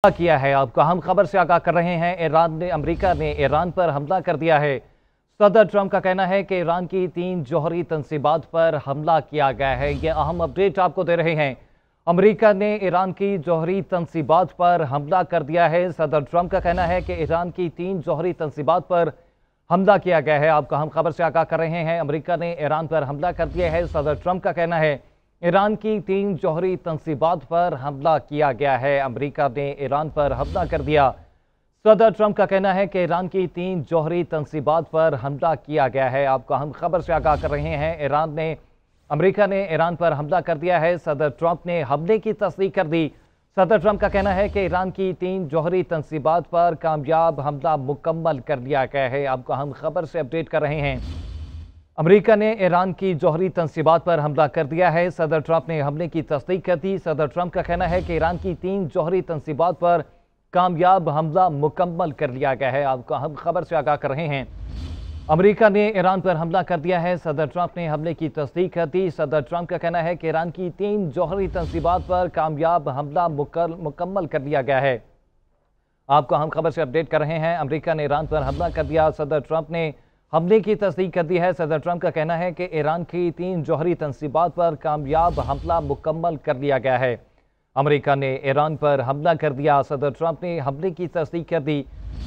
کیا ہے آپ کو اہم خبر سے آگاہ کر رہے ہیں۔ امریکہ نے ایران پر حملہ کر دیا ہے۔ صدر ٹرمپ کا کہنا ہے کہ ایران کی 3 جوہری تنصیبات پر حملہ کیا گیا ہے۔ یہ اہم اپڈیٹ آپ کو دے رہے ہیں۔ امریکہ نے ایران کی جوہری تنصیبات پر حملہ کر دیا ہے۔ صدر ٹرمپ کا کہنا ہے کہ ایران کی 3 جوہری تنصیبات پر حملہ کیا گیا ہے۔ آپ کو اہم خبر سے آگاہ کر رہے ہیں۔ امریکہ نے ایران پر حملہ کر دیا ہے۔ صدر ٹرمپ کا کہنا ہے ایران کی 3 جوہری تنصیبات پر حملہ کیا گیا ہے۔ امریکہ نے ایران پر حملہ کر دیا۔ صدر ٹرمپ کا کہنا ہے کہ ایران کی 3 جوہری تنصیبات پر حملہ کیا گیا ہے۔ آپ کو اہم خبر سے آگاہ کر رہے ہیں۔ امریکہ نے ایران پر حملہ کر دیا ہے۔ صدر ٹرمپ نے حملے کی تصدیق کر دی۔ صدر ٹرمپ کا کہنا ہے کہ ایران کی 3 جوہری تنصیبات پر کامیاب حملہ مکمل کر لیا گیا ہے۔ آپ کو اہم خبر سے اپڈیٹ کر رہے ہیں۔ امریکہ نے ایران کی جوہری تنصیبات پر حملہ کر دیا ہے۔ صدر ٹرمپ نے حملے کی تصدیق کر دی۔ صدر ٹرمپ کا کہنا ہے کہ ایران کی 3 جوہری تنصیبات پر کامیاب حملہ مکمل کر لیا گیا ہے۔ آپ کو اہم خبر سے آگاہ کر رہے ہیں۔ امریکہ نے ایران پر حملہ کر دیا ہے۔ صدر ٹرمپ نے حملے کی تصدیق کر دی۔ صدر ٹرمپ کا کہنا ہے کہ ایران کی 3 جوہری تنصیبات پر کامیاب حملہ مکمل کر لیا گیا ہے۔ آپ کو اہم خبر سے اپڈیٹ کر رہے ہیں۔ امریکہ نے ایران پر حملہ کر دیا۔ صدر ٹرمپ نے حملے کی تصدیق کر دی ہے۔ صدر ٹرمپ کا کہنا ہے کہ ایران کی 3 جوہری تنصیبات پر کامیاب حملہ مکمل کر لیا گیا ہے۔ امریکہ نے ایران پر حملہ کر دیا۔ صدر ٹرمپ نے حملے کی تصدیق کر دی۔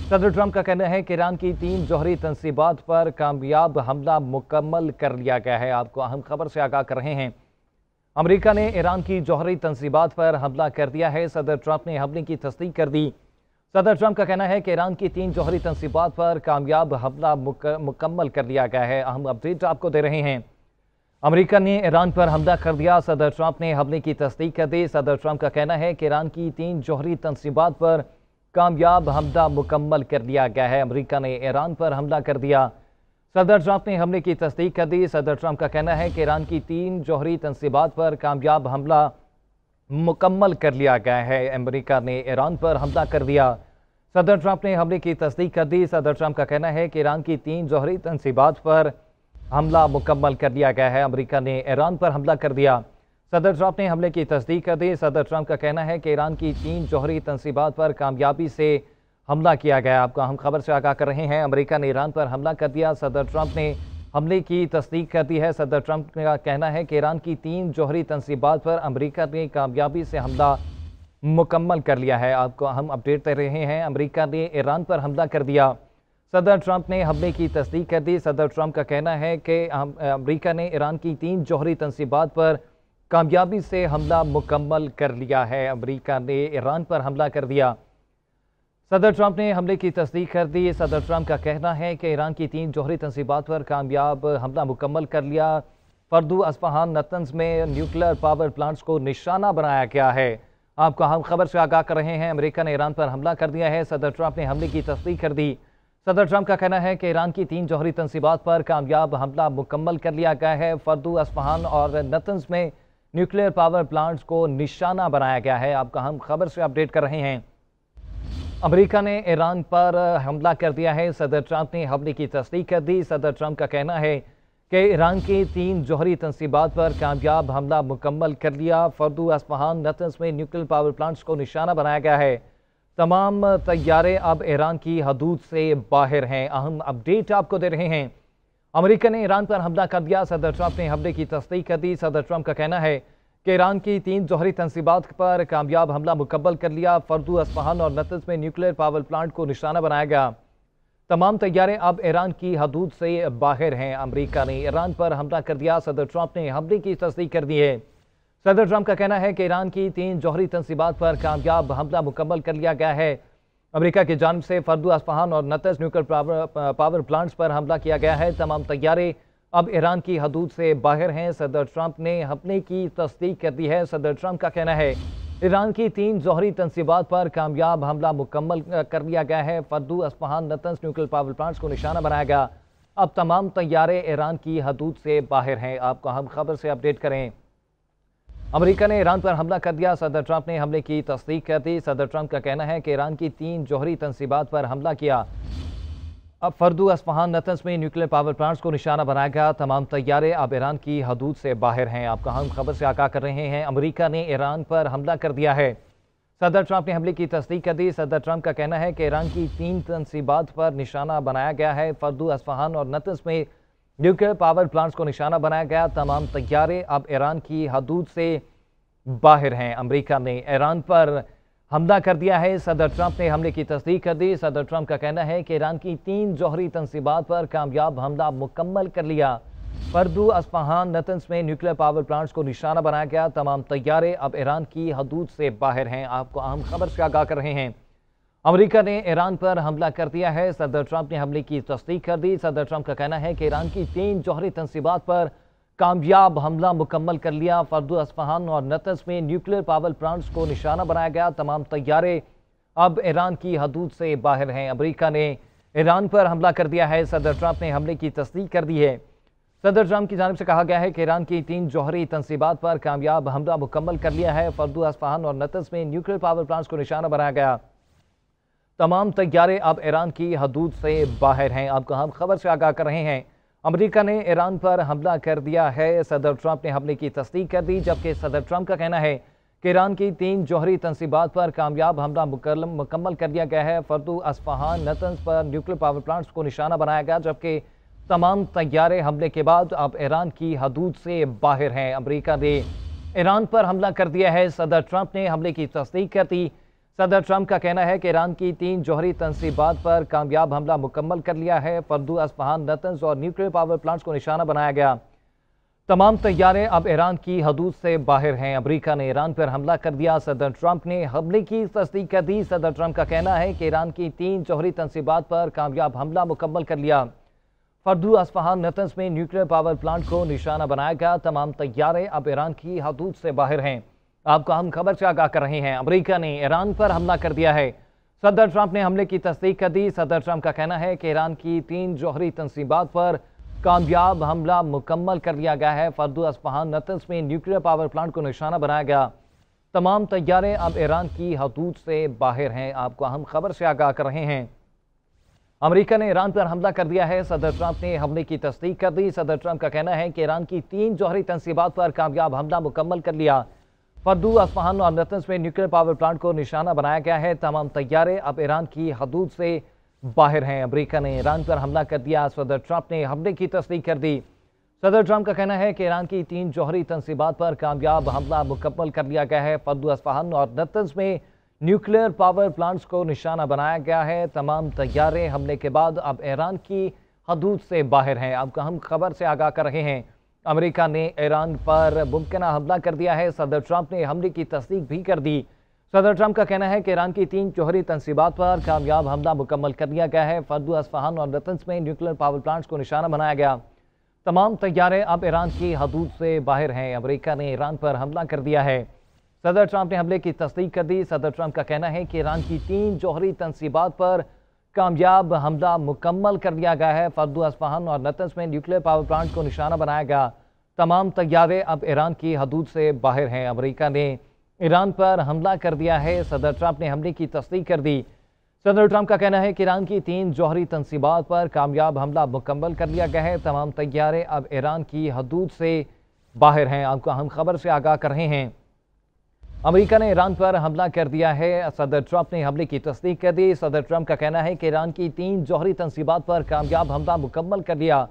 صدر ٹرمپ کا کہنا ہے کہ ایران کی 3 جوہری تنصیبات پر کامیاب حملہ مکمل کر لیا گیا ہے۔ آپ کو اہم خبر سے آگاہ کر رہے ہیں۔ امریکہ نے ایران کی جوہری تنصیبات پر حملہ کر دیا ہے۔ صدر ٹرمپ نے حملے کی تصدیق کر دی۔ صدر ٹرمپ کا کہنا ہے کہ ایران کی 3 جوہری تنصیبات پر کامیاب حملہ مکمل کر لیا گیا ہے۔ اہم اپڈیٹ آپ کو دے رہے ہیں۔ امریکہ نے ایران پر حملہ کر دیا۔ صدر ٹرمپ نے حملے کی تصدیق کر دی۔ صدر ٹرمپ کا کہنا ہے کہ ایران کی 3 جوہری تنصیبات پر کامیاب حملہ مکمل کر لیا گیا ہے۔ امریکہ نے ایران پر حملہ کر دیا۔ صدر ٹرمپ نے حملے کی تصدیق کر دی۔ صدر ٹرمپ کا کہنا ہے کہ ایران کی 3 جوہری تنصیبات پر کامیاب حملہ مکمل کر لیا گیا ہے۔ امریکہ نے ایران پر حملہ کر دیا۔ صدر ٹرمپ نے حملے کی تصدیق کر دی۔ صدر ٹرمپ کا کہنا ہے کہ ایران کی 3 جوہری تنصیبات پر حملہ مکمل کر لیا گیا ہے۔ امریکہ نے ایران پر حملہ کر دیا۔ صدر ٹرمپ نے حملے کی تصدیق کر دی۔ صدر ٹرمپ کا کہنا ہے کہ ایران کی 3 جوہری تنصیبات پر کامیابی سے حملہ کیا گیا۔ آپ کو اہم خبر سے آگاہ کر رہے ہیں۔ امریکہ نے ایران پر حملہ کر دیا۔ صدر ٹرمپ نے حملے کی تصدیق کر دی ہے۔ صدر ٹرمپ کا کہنا ہے کہ ایران کی 3 جوہری تنصیبات پر امریکہ نے کامیابی سے حملہ مکمل کر لیا ہے۔ آپ کو اہم اپڈیٹ دے رہے ہیں۔ امریکہ نے ایران پر حملہ کر دیا۔ صدر ٹرمپ نے حملے کی تصدیق کر دی۔ صدر ٹرمپ کا کہنا ہے کہ امریکہ نے ایران کی 3 جوہری تنصیبات پر کامیابی سے حملہ مکمل کر لیا ہے۔ امریکہ نے ایران پر حملہ کر دیا۔ صدر ٹرمپ نے حملے کی تصدیق کر دی۔ صدر ٹرمپ کا کہنا ہے کہ ایران کی 3 جوہری تنصیبات پر کامیاب حملہ مکمل کر لیا۔ فردو، اصفہان، نتنز میں نیوکلیر پاور پلانٹس کو نشانہ بنایا گیا ہے۔ آپ کو اہم خبر سے آگاہ کر رہے ہیں۔ امریکہ نے ایران پر حملہ کر دیا ہے۔ صدر ٹرمپ نے حملے کی تصدیق کر دی۔ صدر ٹرمپ کا کہنا ہے کہ ایران کی 3 جوہری تنصیبات پر کامیاب حملہ مکمل کر لیا گیا ہے۔ فردو، اصفہان اور نتنز میں نیوکلیر پاور پلانٹس کو نشانہ بنایا گیا ہے۔ آپ کو اہم خبر سے اپڈیٹ کر رہے ہیں۔ امریکہ نے ایران پر حملہ کر دیا ہے۔ صدر ٹرمپ نے حملے کی تصدیق کر دی۔ صدر ٹرمپ کا کہنا ہے کہ ایران کی 3 جوہری تنصیبات پر کامیاب حملہ مکمل کر لیا۔ فردو، اصفہان، نتنز میں نیوکلیر پاور پلانٹس کو نشانہ بنایا گیا ہے۔ تمام طیارے اب ایران کی حدود سے باہر ہیں۔ اہم اپڈیٹ آپ کو دے رہے ہیں۔ امریکہ نے ایران پر حملہ کر دیا۔ صدر ٹرمپ نے حملے کی تصدیق کر دی۔ صدر ٹرمپ کا کہنا ہے کہ ایران کی 3 جوہری تنصیبات پر کامیاب حملہ مکمل کر لیا۔ فردو، اصفہان اور نتنز میں نیوکلیر پاور پلانٹ کو نشانہ بنایا گیا۔ تمام طیارے اب ایران کی حدود سے باہر ہیں۔ امریکہ نے ایران پر حملہ کر دیا۔ صدر ٹرمپ نے حملے کی تصدیق کر دی ہے۔ صدر ٹرمپ کا کہنا ہے کہ ایران کی 3 جوہری تنصیبات پر کامیاب حملہ مکمل کر لیا گیا ہے۔ امریکہ کی جانب سے فردو، اصفہان اور نتنز نیوکلیر پاور پلانٹس پر حملہ کیا گیا ہے۔ تمام طیارے اب ایران کی حدود سے باہر ہیں۔ صدر ٹرمپ نے حملے کی تصدیق کر دی ہے۔ صدر ٹرمپ کا کہنا ہے ایران کی 3 جوہری تنصیبات پر کامیاب حملہ مکمل کر لیا گیا ہے۔ فردو، اصفہان، نتنز نیوکلیر پاور پلانٹس کو نشانہ بنایا گیا۔ اب تمام طیارے ایران کی حدود سے باہر ہیں۔ آپ کو اہم خبر سے اپڈیٹ کریں۔ امریکہ نے ایران پر حملہ کر دیا۔ صدر ٹرمپ نے حملے کی تصدیق کر دی۔ صدر ٹرمپ کا کہنا ہے کہ ایران کی 3 جوہری تنصیبات پر حملہ کیا۔ اب فردو، اصفہان، نتنز میں نیوکلیر پاور پلانٹس کو نشانہ بنایا گیا۔ تمام طیارے اب ایران کی حدود سے باہر ہیں۔ آپ کو اہم خبر سے آگاہ کر رہے ہیں۔ امریکہ نے ایران پر حملہ کر دیا ہے۔ صدر ٹرمپ نے حملے کی تصدیق کر دی۔ صدر ٹرمپ کا کہنا ہے کہ ایران کی 3 تنصیبات پر نشانہ بنایا گیا ہے۔ فردو، اصفہان اور نطنز میں نیوکلیئر پاور پلانٹس کو نشانہ بنایا گیا۔ تمام طیارے اب ایران کی حدود سے باہر ہیں۔ امریکہ نے ایران پر حملہ کر دیا ہے۔ صدر ٹرمپ نے حملے کی تصدیق کر دی۔ صدر ٹرمپ کا کہنا ہے کہ ایران کی 3 جوہری تنصیبات پر کامیاب حملہ مکمل کر لیا۔ فردو، اصفہان، نطنز میں نیوکلیئر پاور پلانٹس کو نشانہ بنایا گیا۔ تمام طیارے اب ایران کی حدود سے باہر ہیں۔ آپ کو اہم خبر سے آگاہ کر رہے ہیں۔ امریکہ نے ایران پر حملہ کر دیا ہے۔ صدر ٹرمپ نے حملے کی تصدیق کر دی۔ صدر ٹرمپ کا کہنا ہے کہ ایران کی 3 جوہری تنصیبات پر کامیاب حملہ مکمل کر لیا۔ فردو، اصفہان اور نطنز میں نیوکلیئر پاور پلانٹس کو نشانہ بنایا گیا۔ تمام طیارے اب ایران کی حدود سے باہر ہیں۔ امریکہ نے ایران پر حملہ کر دیا ہے۔ صدر ٹرمپ نے حملے کی تصدیق کر دی ہے۔ صدر ٹرمپ کی جانب سے کہا گیا ہے کہ ایران کی 3 جوہری تنصیبات پر کامیاب حملہ مکمل کر لیا ہے۔ فردو، اصفہان اور نطنز میں نیوکلیئر پاور پلانٹس کو نشانہ بنایا گیا۔ تمام طیارے اب ایران کی حدود سے باہر ہیں۔ آپ کو ہم خبر سے آگاہ کر رہے ہیں۔ امریکہ نے ایران پر حملہ کر دیا ہے۔ صدر ٹرمپ نے حملے کی تصدیق کر دی، جبکہ صدر ٹرمپ کا کہنا ہے کہ ایران کی 3 جوہری تنصیبات پر کامیاب حملہ مکمل کر دیا گیا ہے۔ فردو، اصفہان، نطنز پر نیوکلیئر پاور پلانٹس کو نشانہ بنایا گیا، جبکہ تمام طیارے حملے کے بعد اب ایران کی حدود سے باہر ہیں۔ امریکہ نے ایران پر حملہ کر دیا ہے۔ صدر ٹرمپ نے حملے کی تصدیق کر دی۔ صدر ٹرمپ کا کہنا ہے کہ ایران کی 3 جوہری تنصیبات پر کامیاب حملہ مکمل کر لیا ہے۔ فردو، اصفہان، نطنز اور نیوکلیئر پاور پلانٹس کو نشانہ بنایا گیا۔ تمام طیارے اب ایران کی حدود سے باہر ہیں۔ امریکہ نے ایران پر حملہ کر دیا۔ صدر ٹرمپ نے حملے کی تصدیق کر دی۔ صدر ٹرمپ کا کہنا ہے کہ ایران کی 3 جوہری تنصیبات پر کامیاب حملہ مکمل کر لیا۔ فردو، اصفہان، نطنز میں نیوکلیئر پاور پلانٹ کو نشانہ بنایا گیا۔ تمام طیارے اب ایران کی حدود سے باہر ہیں۔ آپ کو ہم خبر سے آگاہ کر رہے ہیں۔ امریکہ نے ایران پر حملہ کر دیا ہے۔ صدر ٹرمپ نے حملے کی تصدیق کر دی۔ صدر ٹرمپ کا کہنا ہے کہ ایران کی 3 جوہری تنصیبات پر کامیاب حملہ مکمل کر لیا گیا ہے۔ فردو، اصفہان، نطنز میں نیوکلیئر پاور پلانٹ کو نشانہ بنایا گیا۔ تمام طیارے اب ایران کی حدود سے باہر ہیں۔ آپ کو ہم خبر سے آگاہ کر رہے ہیں۔ امریکہ نے ایران پر حملہ کر دیا ہے۔ صدر ٹرمپ نے حملے کی تصدیق کر دی۔ صدر ٹرمپ کا کہنا ہے کہ ایران کی 3 جوہری تنصیبات پر کامیاب حملہ مکمل کر لیا۔ فردو، اصفہان اور نطنز میں نیوکلیئر پاور پلانٹ کو نشانہ بنایا گیا ہے۔ تمام طیارے اب ایران کی حدود سے باہر ہیں۔ امریکہ نے ایران پر حملہ کر دیا۔ صدر ٹرمپ نے حملے کی تصدیق کر دی۔ صدر ٹرمپ کا کہنا ہے کہ ایران کی 3 جوہری تنصیبات پر کامیاب حملہ مکمل کر لیا گیا ہے۔ فردو، اصفہان اور نطنز میں نیوکلیئر پاور پلانٹس کو نشانہ بنایا گیا ہے۔ تمام طیارے حملے کے بعد اب ایران کی حدود سے باہر ہیں۔ آپ کو ہم خبر سے آگاہ کر رہے ہیں۔ امریکہ نے ایران پر ممکنہ حملہ کر دیا ہے۔ صدر ٹرمپ نے حملے کی تصدیق بھی کر دی۔ صدر ٹرمپ کا کہنا ہے کہ ایران کی 3 جوہری تنصیبات پر کامیاب حملہ مکمل کر دیا گیا ہے۔ فردو، اصفہان اور نطنز میں نیوکلیئر پاور پلانٹس کو نشانہ بنایا گیا۔ تمام طیارے اب ایران کی حدود سے باہر ہیں۔ امریکہ نے ایران پر حملہ کر دیا ہے۔ صدر ٹرمپ نے حملے کی تصدیق کر دی۔ صدر ٹرمپ کا کہنا ہے کہ ایران کی 3 جوہری تنصیبات پر کامیاب حملہ مکمل کر لیا گیا ہے۔ فردو، اصفہان اور نطنز میں نیوکلیئر پاور پلانٹ کو نشانہ بنایا گیا۔ تمام طیارے اب ایران کی حدود سے باہر ہیں۔ امریکہ نے ایران پر حملہ کر دیا ہے۔ صدر ٹرمپ نے حملے کی تصدیق کر دی۔ صدر ٹرمپ کا کہنا ہے کہ ایران کی 3 جوہری تنصیبات پر کامیاب حملہ مکمل کر لیا گیا ہے۔ تمام طیارے اب ایران کی حدود سے باہر ہیں۔ آپ کو ہم خبر سے آگاہ کر رہے ہیں۔ امریکہ نے ایران پر حملہ کر دیا ہے۔ صدر ٹرمپ نے حملے کی تصدیق کر دی۔ صدر ٹرمپ کا کہنا ہے کہ ایران کی 3 جوہری تنصیبات پر کامیاب حملہ مکمل کر لیا۔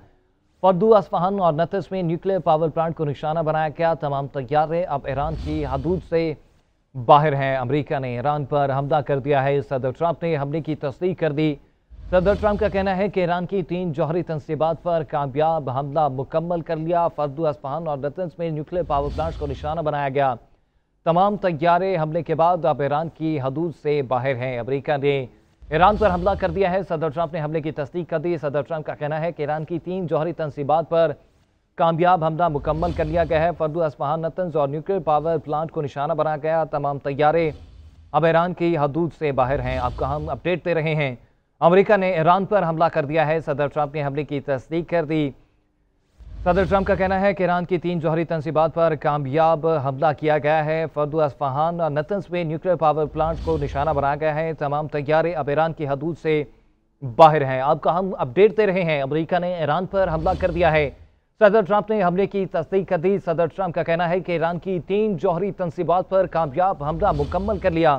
فردو، اصفہان اور نطنز میں نیوکلیئر پاور پلانٹ کو نشانہ بنایا گیا۔ تمام طیارے اب ایران کی حدود سے باہر ہیں۔ امریکہ نے ایران پر حملہ کر دیا ہے۔ صدر ٹرمپ نے حملے کی تصدیق کر دی۔ صدر ٹرمپ کا کہنا ہے کہ ایران کی 3 جوہری تنصیبات پر کامیاب حملہ مکمل کر لیا۔ فردو، اصفہان اور نطنز میں نیوکلیئر پاور پلانٹس کو نشانہ بنایا گیا۔ تمام طیارے حملے کے بعد اب ایران کی حدود سے باہر ہیں۔ امریکہ نے ایران پر حملہ کر دیا ہے۔ صدر ٹرمپ نے حملے کی تصدیق کر دی۔ صدر ٹرمپ کا کہنا ہے کہ ایران کی 3 جوہری تنصیبات پر کامیاب حملہ مکمل کر لیا گیا ہے۔ فردو، اصفہان، نطنز اور نیوکلیئر پاور پلانٹ کو نشانہ بنایا گیا۔ تمام طیارے اب ایران کی حدود سے باہر ہیں۔ آپ کو ہم اپڈیٹ دے رہے ہیں۔ امریکہ نے ایران پر حملہ کر دیا ہے۔ صدر ٹرمپ نے حملے کی تصدیق کر دی۔ صدر ٹرمپ کا کہنا ہے کہ ایران کی 3 جوہری تنصیبات پر کامیاب حملہ کیا گیا ہے۔ فردو، اصفہان اور نطنز میں نیوکلیئر پاور پلانٹس کو نشانہ بنایا گیا ہے۔ تمام طیارے اب ایران کی حدود سے باہر ہیں۔ آپ کو ہم اپڈیٹ دے رہے ہیں۔ امریکہ نے ایران پر حملہ کر دیا ہے۔ صدر ٹرمپ نے حملے کی تصدیق کر دی۔ صدر ٹرمپ کا کہنا ہے کہ ایران کی 3 جوہری تنصیبات پر کامیاب حملہ مکمل کر لیا۔